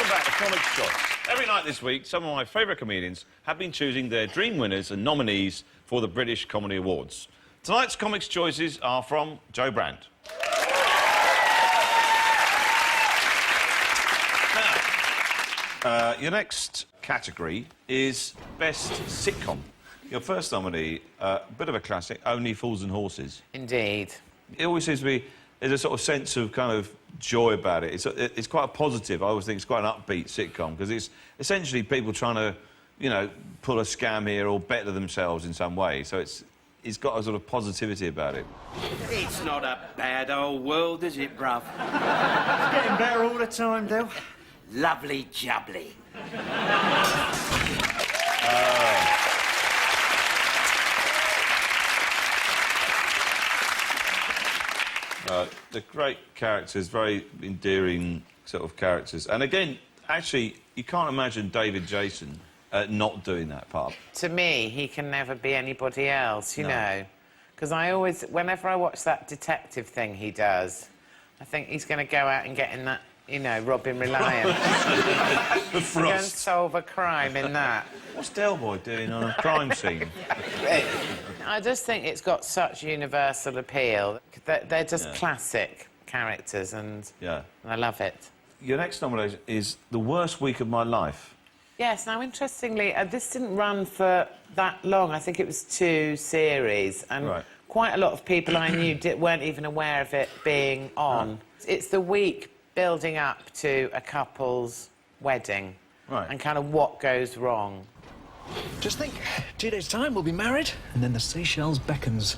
back to Comics Choice. Every night this week, some of my favourite comedians have been choosing their dream winners and nominees for the British Comedy Awards. Tonight's Comics Choices are from Joe Brandt. Now, your next category is Best Sitcom. Your first nominee, a bit of a classic, Only Fools and Horses. Indeed. It always seems to be... There's a sort of sense of kind of joy about it. It's quite a positive. I always think it's quite an upbeat sitcom because it's essentially people trying to, you know, pull a scam here or better themselves in some way. So it's got a sort of positivity about it. It's not a bad old world, is it, bruv? It's getting better all the time, Del. Lovely jubbly. The great characters, very endearing sort of characters. And again, actually, you can't imagine David Jason not doing that part. To me, he can never be anybody else, you know. Because I always, whenever I watch that detective thing he does, I think he's going to go out and get in that, you know, Robin Reliant. The He's going to Frost. solve a crime in that. What's Del Boy doing on a crime scene? I just think it's got such universal appeal. They're just classic characters, and I love it. Your next nomination is The Worst Week of My Life. Yes, now, interestingly, this didn't run for that long. I think it was 2 series, and quite a lot of people I knew weren't even aware of it being on. It's the week building up to a couple's wedding and kind of what goes wrong. Just think, 2 days' time we'll be married, and then the Seychelles beckons.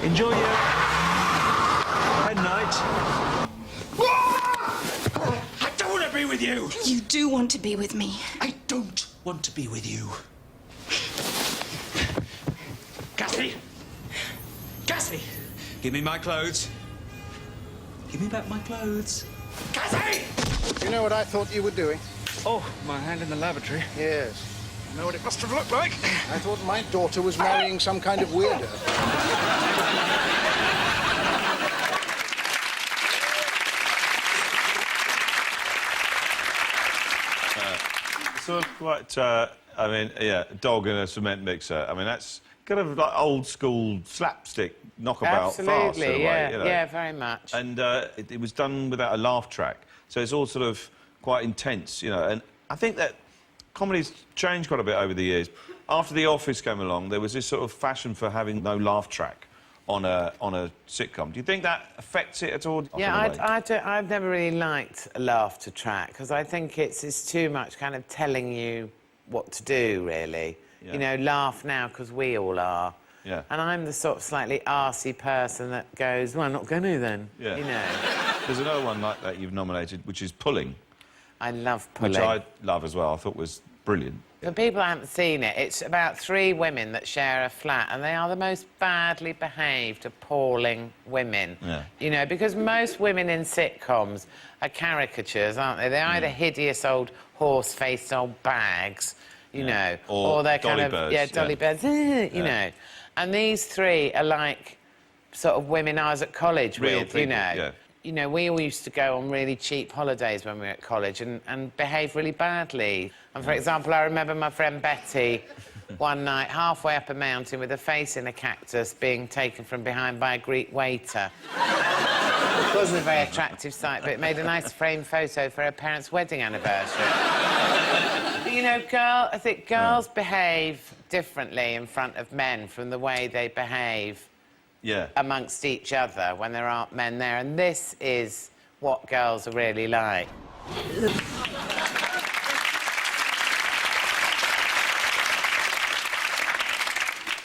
Enjoy your head night. I don't want to be with you! You do want to be with me. I don't want to be with you. Gussie! Gussie! Give me my clothes. Give me back my clothes. Gussie! You know what I thought you were doing? Oh, my hand in the lavatory. Yes. You know what it must have looked like? I thought my daughter was marrying some kind of weirdo. Sort of quite, I mean, yeah, dog in a cement mixer. I mean, that's kind of like old-school slapstick knockabout farce in a way, yeah, you know. yeah, very much. And it was done without a laugh track, so it's all sort of quite intense, you know. And I think that comedy's changed quite a bit over the years. After The Office came along, there was this sort of fashion for having no laugh track on a sitcom. Do you think that affects it at all? Yeah, I've never really liked a laughter track because I think it's too much kind of telling you what to do, really. Yeah. You know, laugh now because we all are. Yeah. And I'm the sort of slightly arsey person that goes, well, I'm not going to then. Yeah. You know. There's another one like that you've nominated, which is Pulling. I love Pulling. Which I love as well. I thought was brilliant. For people who haven't seen it, it's about 3 women that share a flat, and they are the most badly behaved, appalling women. Yeah. You know, because most women in sitcoms are caricatures, aren't they? They're either hideous old horse-faced old bags, you know, or they're kind of... Birds. Yeah, dolly birds, you know. And these 3 are like sort of women I was at college Real with, people, you know. yeah. You know, we all used to go on really cheap holidays when we were at college and behave really badly. And, for example, I remember my friend Betty one night, halfway up a mountain with her face in a cactus, being taken from behind by a Greek waiter. It wasn't a very attractive sight, but it made a nice framed photo for her parents' wedding anniversary. But, you know, I think girls behave differently in front of men from the way they behave amongst each other when there aren't men there, and this is what girls are really like.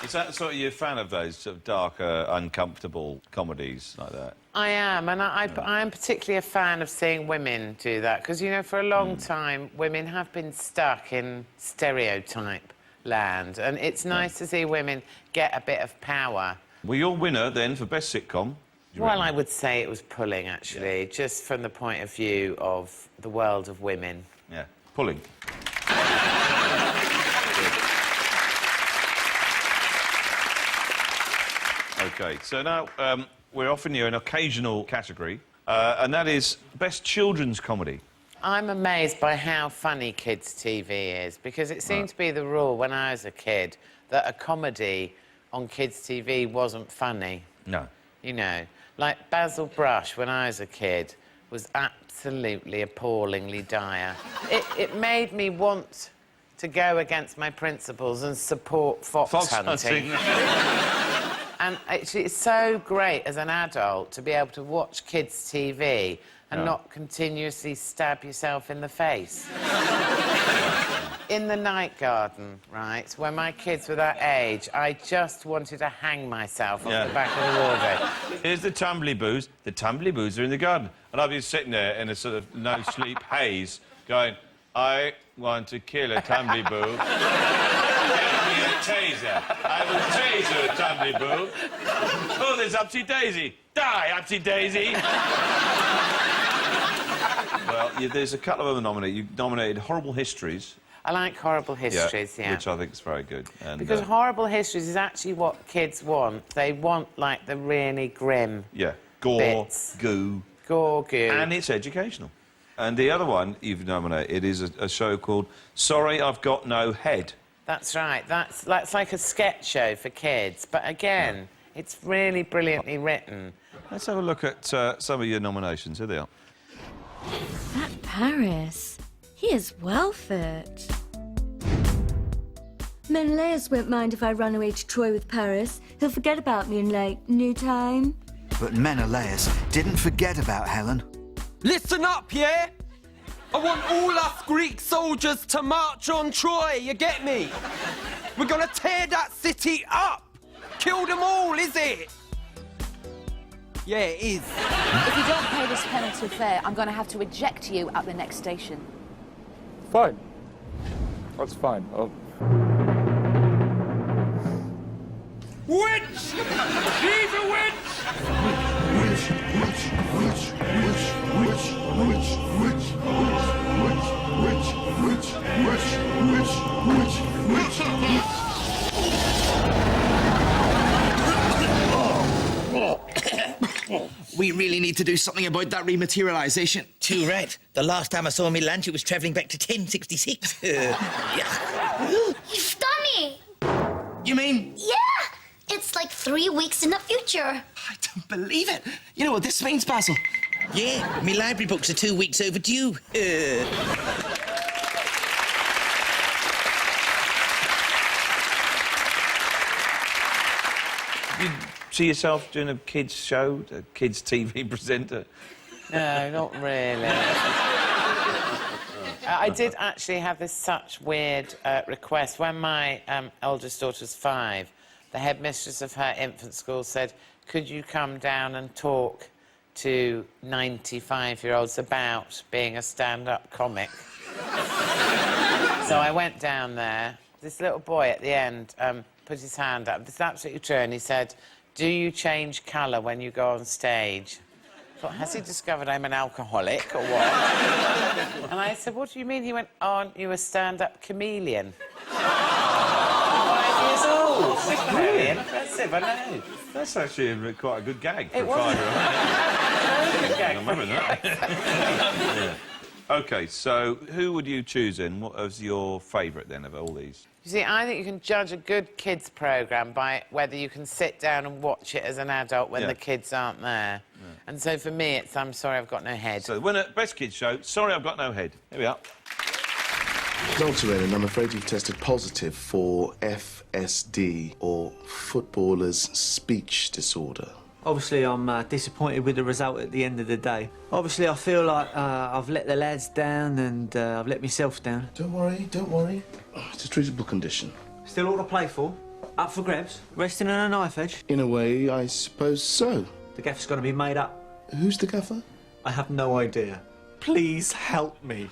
Is that sort of you're a fan of those sort of darker, uncomfortable comedies like that? I am, and I am particularly a fan of seeing women do that, because, you know, for a long time, women have been stuck in stereotype land, and it's nice to see women get a bit of power. Well, your winner, then, for Best Sitcom... Well, I would say it was Pulling, actually, just from the point of view of the world of women. Yeah, Pulling. OK, so now we're offering you an occasional category, and that is Best Children's Comedy. I'm amazed by how funny kids' TV is, because it seemed to be the rule when I was a kid that a comedy on kids' TV wasn't funny. No. You know, like Basil Brush, when I was a kid, was absolutely appallingly dire. It made me want to go against my principles and support fox hunting. And it's so great as an adult to be able to watch kids' TV and not continuously stab yourself in the face. In the night garden, right, when my kids were that age, I just wanted to hang myself off the back of the wardrobe. Here's the tumbly boos. The tumbly boos are in the garden. And I've been sitting there in a sort of no-sleep haze going, I want to kill a tumbly boo. Get me a taser. I will taser a tumbly boo. Oh, there's Upsy Daisy. Die, Upsy Daisy. Well, there's a couple of them nominated. You nominated Horrible Histories. I like Horrible Histories, yeah. Which I think is very good. And, because Horrible Histories is actually what kids want. They want, like, the really grim gore, bits. goo. Gore, goo. And it's educational. And the other one you've nominated is a show called Sorry I've Got No Head. That's right. That's like a sketch show for kids. But again, it's really brilliantly written. Let's have a look at some of your nominations. Here they are. That Paris, he is well fit. Menelaus won't mind if I run away to Troy with Paris. He'll forget about me in, like, no time. But Menelaus didn't forget about Helen. Listen up, yeah? I want all us Greek soldiers to march on Troy, you get me? We're gonna tear that city up! Kill them all, is it? Yeah, it is. If you don't pay this penalty fare, I'm going to have to eject you at the next station. Fine. That's fine. Witch! She's a witch! We really need to do something about that rematerialisation. Too right. The last time I saw Melange, it was travelling back to 1066. Yeah. You've done it! You mean? Yeah! It's like 3 weeks in the future. I don't believe it. You know what this means, Basil? Yeah, my library books are 2 weeks overdue. You see yourself doing a kids' show, a kids' TV presenter? No, not really. I did actually have this such weird request. When my eldest daughter was 5, the headmistress of her infant school said, could you come down and talk to 95-year-olds about being a stand-up comic? So I went down there. This little boy at the end put his hand up. This is absolutely true. And he said, do you change colour when you go on stage? I thought, has he discovered I'm an alcoholic or what? And I said, what do you mean? He went, aren't you a stand-up chameleon? 5 years old. That's very impressive, I know. That's actually quite a good gag for It a was. 5-year-old. Very good gag. I remember that. Yeah. OK, so who would you choose in? What was your favourite, then, of all these? You see, I think you can judge a good kids' programme by whether you can sit down and watch it as an adult when the kids aren't there. Yeah. And so for me, it's I'm Sorry I've Got No Head. So the winner, Best Kids Show, Sorry I've Got No Head. Here we are. Dr. Erin, I'm afraid you've tested positive for FSD, or Footballer's Speech Disorder. Obviously, I'm disappointed with the result at the end of the day. Obviously, I feel like I've let the lads down and I've let myself down. Don't worry, don't worry. Oh, it's a treatable condition. Still all to play for? Up for grabs? Resting on a knife edge? In a way, I suppose so. The gaffer's got to be made up. Who's the gaffer? I have no idea. Please help me.